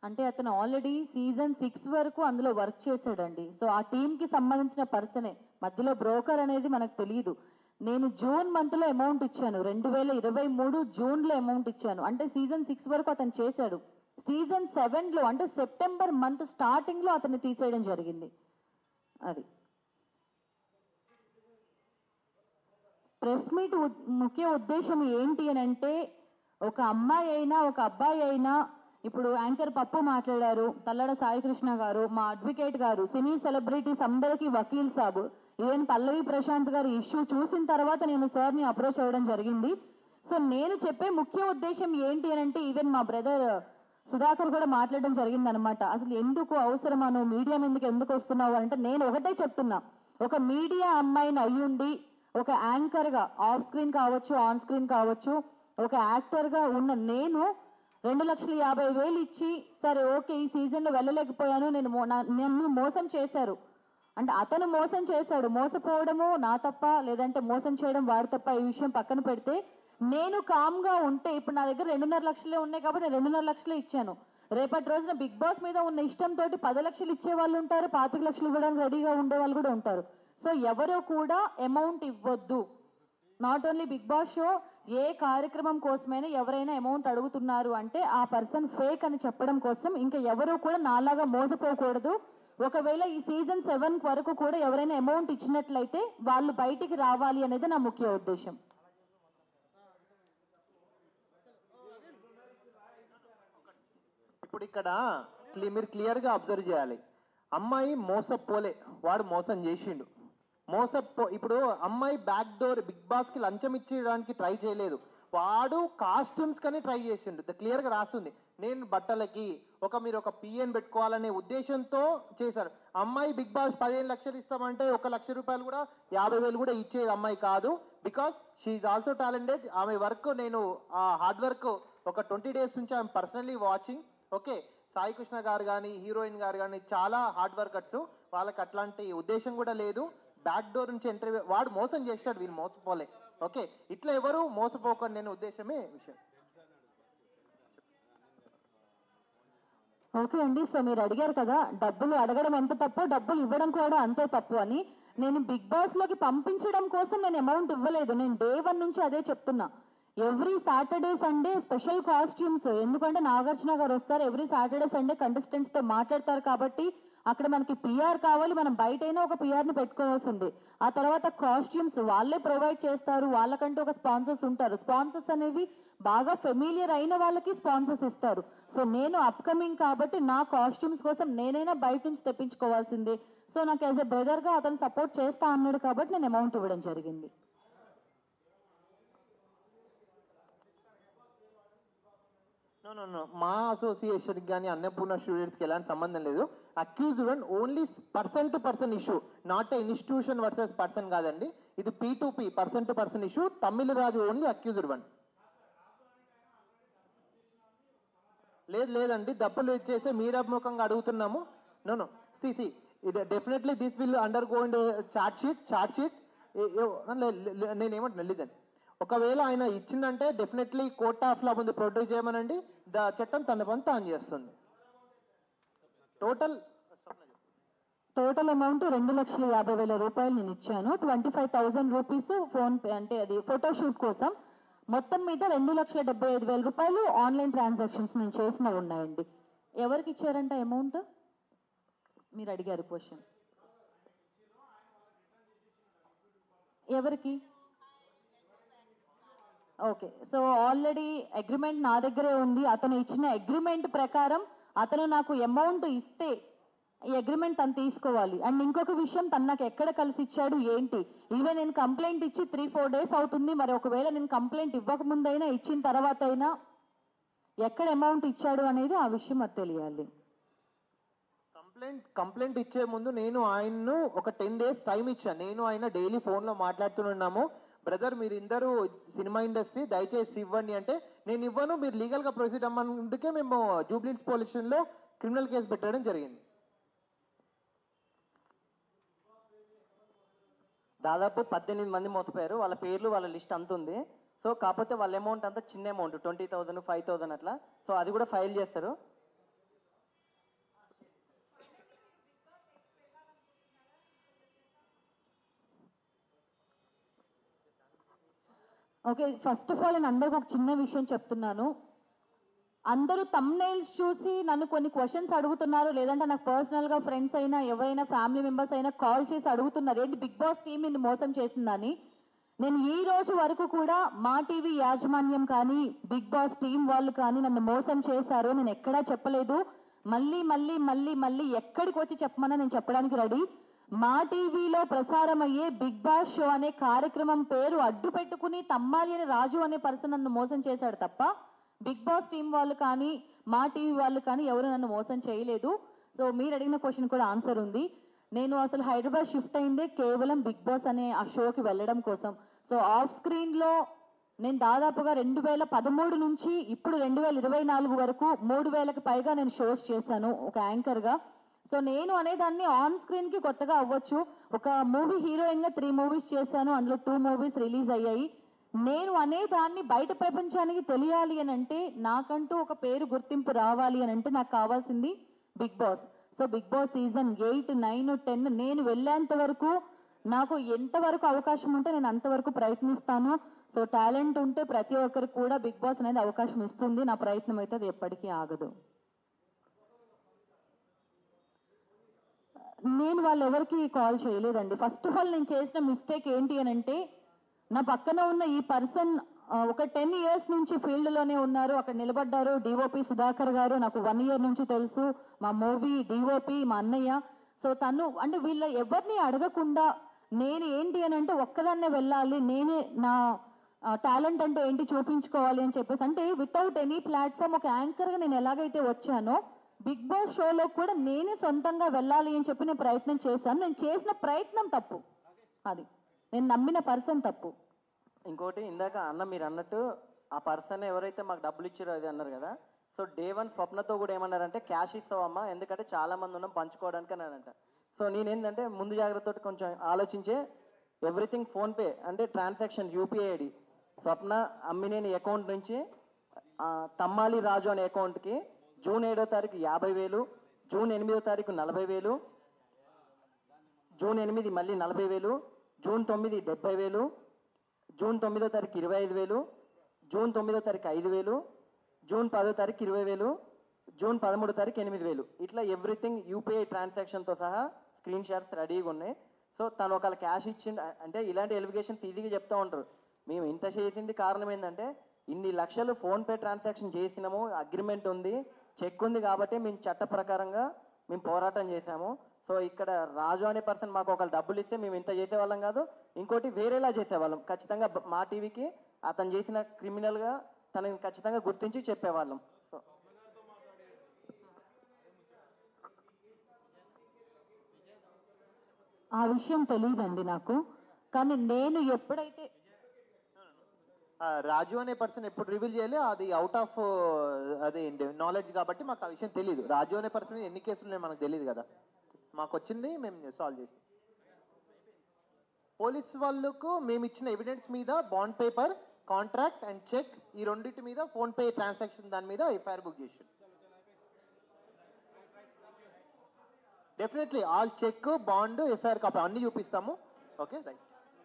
అంటే అతను already season 6 వరకు అందులో వర్క్ చేశాడండి. సో ఆ టీంకి సంబంధించిన పర్సనే, మధ్యలో బ్రోకర్ అనేది మనకు తెలియదు. నేను జూన్ మంత్లో అమౌంట్ ఇచ్చాను, 2023 జూన్లో అమౌంట్ ఇచ్చాను. అంటే సీజన్ 6 వరకు అతను చేశాడు. సీజన్ 7లో అంటే సెప్టెంబర్ మంత్ స్టార్టింగ్లో అతన్ని తీసేయడం జరిగింది. అది ప్రెస్ మీట్ ముఖ్య ఉద్దేశం ఏంటి అని అంటే, ఒక అమ్మాయి అయినా ఒక అబ్బాయి అయినా, ఇప్పుడు యాంకర్ పప్పు మాట్లాడారు, తల్లడ సాయికృష్ణ గారు, మా అడ్వకేట్ గారు, సినీ సెలబ్రిటీస్ అందరికీ వకీల్ సాబ్, ఈవెన్ పల్లవి ప్రశాంత్ గారి ఇష్యూ చూసిన తర్వాత నేను సార్ని అప్రోచ్ అవ్వడం జరిగింది. సో నేను చెప్పే ముఖ్య ఉద్దేశం ఏంటి అని అంటే, ఈవెన్ మా బ్రదర్ సుధాకర్ కూడా మాట్లాడడం జరిగింది అనమాట. అసలు ఎందుకు అవసరమా, నువ్వు మీడియా ఎందుకు వస్తున్నావు అంటే, నేను ఒకటే చెప్తున్నా, ఒక మీడియా అమ్మాయిని అయ్యుండి ఒక యాంకర్గా ఆఫ్ స్క్రీన్ కావచ్చు, ఆన్ స్క్రీన్ కావచ్చు, ఒక యాక్టర్గా ఉన్న నేను 2,50,000 ఇచ్చి, సరే ఓకే ఈ సీజన్లో వెళ్ళలేకపోయాను, నన్ను మోసం చేశారు అంటే, అతను మోసం చేశాడు, మోసపోవడము నా తప్ప లేదంటే మోసం చేయడం వాడి తప్ప, ఈ విషయం పక్కన పెడితే నేను కామ్గా ఉంటే, ఇప్పుడు నా దగ్గర 2.5 లక్షలే ఉన్నాయి కాబట్టి 2.5 లక్షలే ఇచ్చాను. రేపటి రోజున బిగ్ బాస్ మీద ఉన్న ఇష్టంతో 10 లక్షలు ఇచ్చే వాళ్ళు ఉంటారు, 25 లక్షలు ఇవ్వడానికి రెడీగా ఉండే వాళ్ళు కూడా ఉంటారు. సో ఎవరు కూడా అమౌంట్ ఇవ్వద్దు. Not only Bigg Boss show, ఏ కార్యక్రమం కోసమైనా ఎవరైనా అమౌంట్ అడుగుతున్నారు అంటే ఆ పర్సన్ ఫేక్ అని చెప్పడం కోసం, ఇంకా ఎవరు కూడా నాలాగా మోసపోకూడదు. ఒకవేళ ఈ సీజన్ 7 వరకు కూడా ఎవరైనా అమౌంట్ ఇచ్చినట్లయితే వాళ్ళు బయటికి రావాలి అనేది నా ముఖ్య ఉద్దేశం. ఇప్పుడు ఇక్కడ మీరు క్లియర్గా అబ్జర్వ్ చేయాలి, అమ్మాయి మోసపోలే, వాడు మోసం చేసిండు. ఇప్పుడు అమ్మాయి బ్యాక్ డోర్ బిగ్ బాస్కి లంచం ఇచ్చేయడానికి ట్రై చేయలేదు, వాడు కాస్ట్యూమ్స్ కని ట్రై చేసిండు. క్లియర్గా రాస్తుంది, నేను బట్టలకి మీరు ఒక పిఎన్ పెట్టుకోవాలనే ఉద్దేశంతో చేశారు. అమ్మాయి బిగ్ బాస్ 15 లక్షలు ఇస్తామంటే 1 లక్ష రూపాయలు కూడా 50,000 కూడా ఇచ్చేది అమ్మాయి కాదు. Because she also talented. ఆమె వర్క్ నేను హార్డ్ వర్క్ ఒక 20 డేస్ నుంచి ఆమె personally watching. Okay, Sai Krishna garu కానీ హీరోయిన్ గారు కానీ చాలా హార్డ్ వర్కర్స్, వాళ్ళకి అట్లాంటి ఉద్దేశం కూడా లేదు. బ్యాక్ డోర్ నుంచి ఎంట్రీ, వాడు మోసం చేస్తాడు, వీళ్ళు మోసపోలే. ఓకే, ఇట్లా ఎవరు మోసపోకండి అనే ఉద్దేశమే విషయం. ఓకే అండి, సో మీరు అడిగారు కదా డబ్బులు అడగడం ఎంత తప్పు, డబ్బులు ఇవ్వడం కూడా అంతే తప్పు అని. నేను బిగ్ బాస్ లోకి పంపించడం కోసం నేను అమౌంట్ ఇవ్వలేదు. నేను డే 1 నుంచి అదే చెప్తున్నా. Every Saturday Sunday special costumes, ఎందుకంటే నాగార్జున గారు వస్తారు ఎవ్రీ సాటర్డే సండే కంటెస్టెంట్స్ తో మాట్లాడతారు కాబట్టి అక్కడ మనకి పిఆర్ కావాలి, మనం బయట అయినా ఒక పిఆర్ని పెట్టుకోవాల్సింది. ఆ తర్వాత కాస్ట్యూమ్స్ వాళ్ళే ప్రొవైడ్ చేస్తారు, వాళ్ళకంటూ ఒక స్పాన్సర్స్ ఉంటారు. స్పాన్సర్స్ అనేవి బాగా ఫెమిలియర్ అయిన వాళ్ళకి స్పాన్సర్స్ ఇస్తారు. సో నేను అప్కమింగ్ కాబట్టి నా కాస్ట్యూమ్స్ కోసం నేనైనా బయట నుంచి తెప్పించుకోవాల్సిందే. సో నాకు యాజ్ ఎ బ్రదర్గా అతను సపోర్ట్ చేస్తా అన్నాడు కాబట్టి నేను అమౌంట్ ఇవ్వడం జరిగింది. నో, మా అసోసియేషన్కి కానీ అన్నపూర్ణ స్టూడెంట్స్కి ఎలాంటి సంబంధం లేదు. Accused one only person to person issue, not a institution versus person కాదండి. ఇది P2P, person to person issue. Tamil Raju only accused one. లేదండి, డబ్బులు ఇచ్చేస్తే మీడియా ముఖంగా అడుగుతున్నాము. నో సి ఇది definitely this will under go in chart sheet. నేనేమంటున్నా, లేదండి, ఒకవేళ ఆయన ఇచ్చిందంటే డెఫినెట్లీ కోర్ట్ ఆఫ్ లా ముందు ప్రొడ్యూస్ చేయమనండి, చట్టం తన పని తాను చేస్తుంది. టోటల్ అమౌంట్ 2,50,000 రూపాయలు నేను ఇచ్చాను. 25,000 రూపీస్ ఫోన్ పే అంటే అది ఫోటోషూట్ కోసం. మొత్తం మీద 2,75,000 రూపాయలు ఆన్లైన్ ట్రాన్సాక్షన్స్ నేను చేసినవి ఉన్నాయండి. ఎవరికి ఇచ్చారంట అమౌంట్ మీరు అడిగారు క్వశ్చన్, ఎవరికి? ఓకే, సో ఆల్రెడీ అగ్రిమెంట్ నా దగ్గరే ఉంది. అతను ఇచ్చిన అగ్రిమెంట్ ప్రకారం అతను నాకు అమౌంట్ ఇస్తే ఈ అగ్రిమెంట్ తను తీసుకోవాలి. అండ్ ఇంకొక విషయం, తను నాకు ఎక్కడ కలిసి ఇచ్చాడు ఏంటి, ఈవెన్ నేను కంప్లైంట్ ఇచ్చి 3-4 డేస్ అవుతుంది. మరి ఒకవేళ నేను కంప్లైంట్ ఇవ్వకముందైనా ఇచ్చిన తర్వాత అయినా ఎక్కడ అమౌంట్ ఇచ్చాడు అనేది ఆ విషయం అది తెలియాలి. కంప్లైంట్ ఇచ్చే ముందు నేను ఆయన్ను ఒక 10 డేస్ టైం ఇచ్చాను. నేను ఆయన డైలీ ఫోన్లో మాట్లాడుతున్నాము, బ్రదర్ మీరు ఇందరూ సినిమా ఇండస్ట్రీ దయచేసి ఇవ్వండి అంటే, నేను ఇవ్వను, మీరు లీగల్గా ప్రొసీడ్ అమ్మేందుకే మేము జూబ్లీహిల్స్ పోలీస్ స్టేషన్లో క్రిమినల్ కేసు పెట్టడం జరిగింది. దాదాపు 18 మంది మోసపోయారు, వాళ్ళ పేర్లు వాళ్ళ లిస్ట్ అంత ఉంది. సో కాకపోతే వాళ్ళ అమౌంట్ అంతా చిన్న అమౌంట్, 20,000 5,000 అట్లా. సో అది కూడా ఫైల్ చేస్తారు. ఓకే, ఫస్ట్ ఆఫ్ ఆల్ నేను అందరికి ఒక చిన్న విషయం చెప్తున్నాను. అందరూ తమ్నైల్స్ చూసి నన్ను కొన్ని క్వశ్చన్స్ అడుగుతున్నారు, లేదంటే నాకు పర్సనల్గా ఫ్రెండ్స్ అయినా ఎవరైనా ఫ్యామిలీ మెంబర్స్ అయినా కాల్ చేసి అడుగుతున్నారు ఏంటి బిగ్ బాస్ టీం నిన్ను మోసం చేసిందని. నేను ఈ రోజు వరకు కూడా మా టీవీ యాజమాన్యం కానీ బిగ్ బాస్ టీం వాళ్ళు కానీ నన్ను మోసం చేశారు నేను ఎక్కడా చెప్పలేదు. మళ్ళీ మళ్ళీ మళ్ళీ మళ్ళీ ఎక్కడికి వచ్చి చెప్పమన్నా నేను చెప్పడానికి రెడీ. మా టీవీలో ప్రసారం అయ్యే బిగ్ బాస్ షో అనే కార్యక్రమం పేరు అడ్డు పెట్టుకుని తమ్మాలి అనే రాజు అనే పర్సన్ నన్ను మోసం చేశాడు తప్ప బిగ్ బాస్ టీం వాళ్ళు కానీ మా టీవీ వాళ్ళు కానీ ఎవరు నన్ను మోసం చేయలేదు. సో మీరు అడిగిన క్వశ్చన్ కూడా ఆన్సర్ ఉంది. నేను అసలు హైదరాబాద్ షిఫ్ట్ అయిందే కేవలం బిగ్ బాస్ అనే ఆ షోకి వెళ్ళడం కోసం. సో ఆఫ్ స్క్రీన్లో నేను దాదాపుగా 2013 నుంచి ఇప్పుడు 2024 వరకు 3000కి పైగా నేను షోస్ చేశాను ఒక యాంకర్గా. సో నేను అనేదాన్ని ఆన్ స్క్రీన్కి కొత్తగా అవ్వచ్చు. ఒక మూవీ హీరోయిన్గా 3 మూవీస్ చేశాను, అందులో 2 మూవీస్ రిలీజ్ అయ్యాయి. నేను అనేదాన్ని బయట ప్రపంచానికి తెలియాలి అని అంటే, నాకంటూ ఒక పేరు గుర్తింపు రావాలి అని అంటే నాకు కావాల్సింది big boss. So big boss season 8, 9, 10 నేను వెళ్ళేంత వరకు నాకు ఎంతవరకు అవకాశం ఉంటే నేను అంతవరకు ప్రయత్నిస్తాను. సో టాలెంట్ ఉంటే ప్రతి ఒక్కరికి కూడా బిగ్ బాస్ అనేది అవకాశం ఇస్తుంది. నా ప్రయత్నం అయితే అది ఎప్పటికీ ఆగదు. నేను వాళ్ళు ఎవరికి కాల్ చేయలేదండి. ఫస్ట్ ఆఫ్ ఆల్ నేను చేసిన మిస్టేక్ ఏంటి అని అంటే, నా పక్కన ఉన్న ఈ పర్సన్ ఒక 10 ఇయర్స్ నుంచి ఫీల్డ్లోనే ఉన్నారు, అక్కడ నిలబడ్డారు. డిఓపి సుధాకర్ గారు నాకు 1 ఇయర్ నుంచి తెలుసు, మా మూవీ డిఓపి మా అన్నయ్య. సో తను అంటే వీళ్ళ ఎవరిని అడగకుండా నేను ఏంటి అని అంటే ఒక్కదాన్నే వెళ్ళాలి, నేనే నా టాలెంట్ అంటే ఏంటి చూపించుకోవాలి అని చెప్పేసి, అంటే వితౌట్ ఎనీ ప్లాట్ఫామ్ ఒక యాంకర్గా నేను ఎలాగైతే వచ్చానో బిగ్ బాస్ షోలో కూడా నేనే సొంతంగా వెళ్ళాలి అని చెప్పి నేను ప్రయత్నం చేశాను. నేను చేసిన ప్రయత్నం తప్పు, అది నేను నమ్మిన పర్సన్ తప్పు. ఇంకోటి ఇందాక అన్న మీరు అన్నట్టు ఆ పర్సన్ ఎవరైతే మాకు డబ్బులు ఇచ్చారో అది అన్నారు కదా. సో డే 1 స్వప్నతో కూడా ఏమన్నారంటే క్యాష్ ఇస్తావమ్మా, ఎందుకంటే చాలా మంది ఉన్నాం పంచుకోవడానికి అని అంట. సో నేనేంటంటే ముందు జాగ్రత్తతో కొంచెం ఆలోచించే ఎవ్రీథింగ్ ఫోన్పే అంటే ట్రాన్సాక్షన్ యూపీఐ ఐడి స్వప్న అమ్మినేని అకౌంట్ నుంచి తమ్మాలి రాజు అనే అకౌంట్కి జూన్ 7వ తారీఖు 50,000, జూన్ 8వ తారీఖు 40,000, జూన్ 8 మళ్ళీ 40,000, జూన్ 9 70,000, జూన్ 9వ తారీఖు 25,000, జూన్ 9వ తారీఖు 5,000, జూన్ 10వ తారీఖు 20,000, జూన్ 13వ తారీఖు 8,000. ఇట్లా ఎవ్రీథింగ్ యూపీఐ ట్రాన్సాక్షన్తో సహా స్క్రీన్ షాట్స్ రెడీగా ఉన్నాయి. సో తను ఒకవేళ క్యాష్ ఇచ్చింది అంటే ఇలాంటి ఎలిగేషన్స్ ఈజీగా చెప్తూ ఉంటారు. మేము ఇంత చేసింది కారణం ఏంటంటే ఇన్ని లక్షలు ఫోన్పే ట్రాన్సాక్షన్ చేసినాము, అగ్రిమెంట్ ఉంది, చెక్ ఉంది కాబట్టి మేము చట్ట ప్రకారంగా మేము పోరాటం చేశాము. సో ఇక్కడ రాజు అనే పర్సన్ మాకు ఒకళ్ళు డబ్బులు ఇస్తే మేము ఇంత చేసేవాళ్ళం కాదు, ఇంకోటి వేరేలా చేసేవాళ్ళం. ఖచ్చితంగా మా టీవీకి అతను చేసిన క్రిమినల్గా తనని ఖచ్చితంగా గుర్తించి చెప్పేవాళ్ళం. సో ఆ విషయం తెలియదండి నాకు. కానీ నేను ఎప్పుడైతే రాజు అనే పర్సన్ ఎప్పుడు రివీల్ చేయాలి, అది అవుట్ ఆఫ్ అది నాలెడ్జ్ కాబట్టి మాకు ఆ విషయం తెలియదు. రాజు అనే పర్సన్ ఎన్ని కేసులు ఉన్నాయి మనకు తెలియదు కదా, మాకు వచ్చింది మేము సాల్వ్ చేసాం. పోలీస్ వాళ్ళకు మేము ఇచ్చిన ఎవిడెన్స్ మీద bond paper, contract and cheque ఈ రెండింటి మీద ఫోన్పే ట్రాన్సాక్షన్ దాని మీద ఎఫ్ఐఆర్ బుక్ చేసాం. Definitely all cheque, bond, FIR copy అన్ని చూపిస్తాము. Okay right.